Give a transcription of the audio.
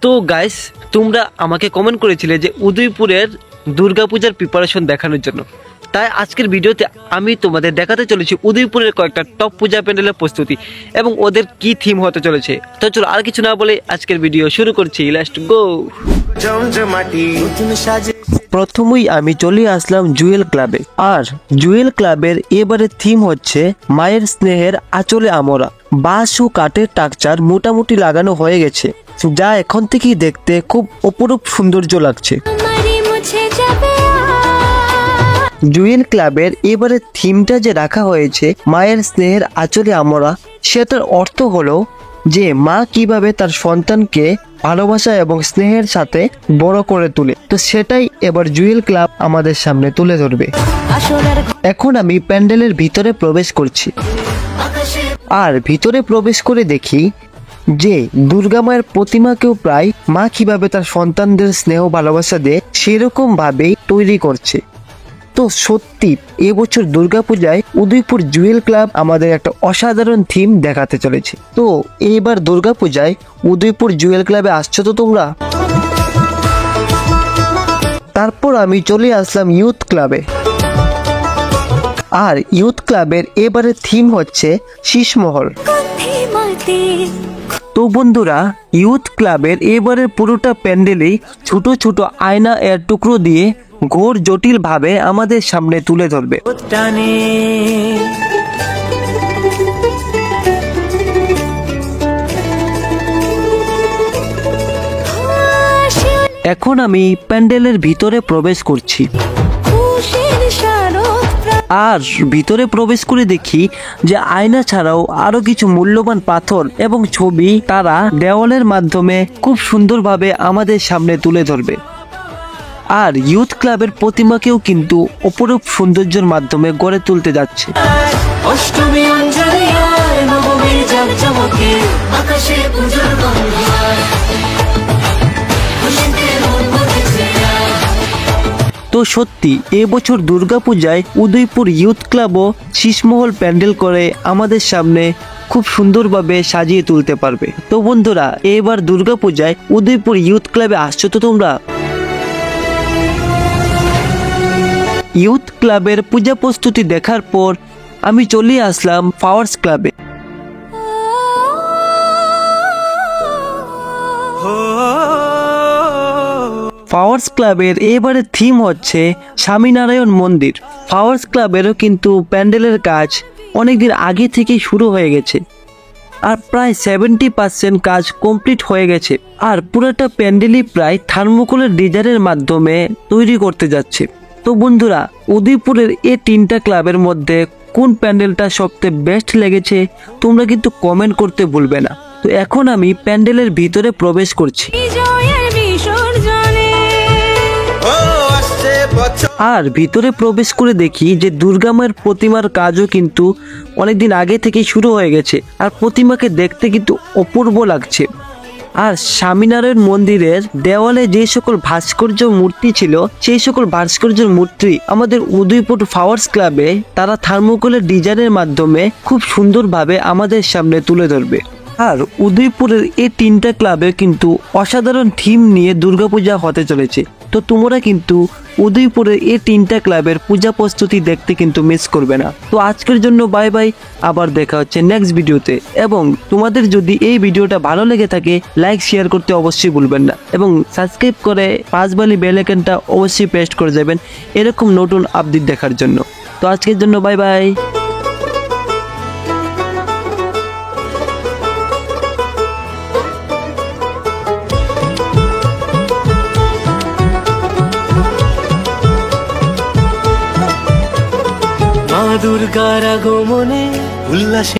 তো গাইস, তোমরা আমাকে কমেন্ট করেছিলে যে উদয়পুরের দুর্গাপূজার প্রিপারেশন দেখানোর জন্য। তাই আজকের ভিডিওতে আমি তোমাদের দেখাতে চলেছি উদয়পুরের কয়েকটা টপ পূজা প্যান্ডেলের প্রস্তুতি এবং ওদের কি থিম হতে চলেছে। তো চলো আর কিছু না বলে আজকের ভিডিও শুরু করছি। Let's go. প্রথমেই আমি চলে আসলাম জুয়েল ক্লাবে। আর জুয়েল ক্লাবের এবারে থিম হচ্ছে মায়ের স্নেহের আঁচলে আমরা। বাঁশ ও কাঠের টাকচার মোটামুটি লাগানো হয়ে গেছে, যা এখন থেকেই দেখতে খুব অপরূপ সৌন্দর্য লাগছে। জুয়েল ক্লাবের এবারে থিমটা যে রাখা হয়েছে মায়ের স্নেহের আঁচলে আমরা, সেটার অর্থ হলো যে মা কিভাবে তার সন্তানকে ভালোবাসা এবং স্নেহের সাথে বড় করে তোলে। তো সেটাই এবার জুয়েল ক্লাব আমাদের সামনে তুলে ধরবে। এখন আমি প্যান্ডেলের ভিতরে প্রবেশ করছি। আর ভিতরে প্রবেশ করে দেখি যে দুর্গা মায়ের প্রতিমাকেও প্রায় মা কিভাবে তার সন্তানদের স্নেহ ভালোবাসা দেয় সেরকম ভাবেই তৈরি করছে। তো সত্যি এবছর দুর্গাপূজায় উদয়পুর জুয়েল ক্লাব আমাদের একটা অসাধারণ থিম দেখাতে চলেছে। তো এইবার দুর্গাপূজায় উদয়পুর জুয়েল ক্লাবে আসছো তো তোমরা? তারপর আমি চলে আসলাম ইউথ ক্লাবে। আর ইউথ ক্লাবের এবারে থিম হচ্ছে শীষমহল। তো বন্ধুরা, ইউথ ক্লাবের এবারের পুরোটা প্যান্ডেলেই ছোট ছোট আয়না এর টুকরো দিয়ে ঘোর জটিল ভাবে আমাদের সামনে তুলে ধরবে। এখন আমি প্যান্ডেলের ভিতরে প্রবেশ করছি। আর ভিতরে প্রবেশ করে দেখি যে আয়না ছাড়াও আরো কিছু মূল্যবান পাথর এবং ছবি তারা দেওয়ালের মাধ্যমে খুব সুন্দরভাবে আমাদের সামনে তুলে ধরবে। আর ইউথ ক্লাবের প্রতিমাকেও কিন্তু অপরূপ সৌন্দর্যের মাধ্যমে গড়ে তুলতে যাচ্ছে। তো সত্যি এবছর দুর্গাপূজায় উদয়পুর ইউথ ক্লাবও শীষমহল প্যান্ডেল করে আমাদের সামনে খুব সুন্দরভাবে সাজিয়ে তুলতে পারবে। তো বন্ধুরা, এবার দুর্গাপূজায় উদয়পুর ইউথ ক্লাবে আসছো তো তোমরা? ইউথ ক্লাবের পূজা প্রস্তুতি দেখার পর আমি চলে আসলাম ফ্লাওয়ার্স ক্লাবে। ফ্লাওয়ার্স ক্লাবের এবারে থিম হচ্ছে স্বামীনারায়ণ মন্দির। ফ্লাওয়ার্স ক্লাবেরও কিন্তু প্যান্ডেলের কাজ অনেকদিন আগে থেকেই শুরু হয়ে গেছে। আর প্রায় 70% কাজ কমপ্লিট হয়ে গেছে। আর পুরোটা প্যান্ডেলই প্রায় থার্মোকলের ডিজাইনের মাধ্যমে তৈরি করতে যাচ্ছে। তো বন্ধুরা, উদয়পুরের এই তিনটা ক্লাবের মধ্যে কোন প্যান্ডেলটা সবচেয়ে বেস্ট লেগেছে তোমরা কিন্তু কমেন্ট করতে ভুলবে না। তো এখন আমি প্যান্ডেলের ভিতরে প্রবেশ করছি। আর ভিতরে প্রবেশ করে দেখি যে দুর্গা মায়ের প্রতিমার কাজও কিন্তু অনেকদিন আগে থেকেই শুরু হয়ে গেছে। আর প্রতিমাকে দেখতে কিন্তু অপূর্ব লাগছে। আর স্বামীনারায়ণ মন্দিরের দেওয়ালে যে সকল ভাস্কর্য মূর্তি ছিল সেই সকল ভাস্কর্যের মূর্তি আমাদের উদয়পুর ফ্লাওয়ার্স ক্লাবে তারা থার্মোকলের ডিজাইনের মাধ্যমে খুব সুন্দরভাবে আমাদের সামনে তুলে ধরবে। আর উদয়পুরের এই তিনটা ক্লাবে কিন্তু অসাধারণ থিম নিয়ে দুর্গাপূজা হতে চলেছে। তো তোমরা কিন্তু উদয়পুরের এই তিনটা ক্লাবের পূজা প্রস্তুতি দেখতে কিন্তু মিস করবে না। তো আজকের জন্য বাই বাই, আবার দেখা হচ্ছে নেক্সট ভিডিওতে। এবং তোমাদের যদি এই ভিডিওটা ভালো লেগে থাকে লাইক শেয়ার করতে অবশ্যই ভুলবেন না এবং সাবস্ক্রাইব করে পাশবালি বেল আইকনটা অবশ্যই প্রেস করে যাবেন এরকম নতুন আপডেট দেখার জন্য। তো আজকের জন্য বাই বাই। মা দুর্গার আগমনে উল্লাসে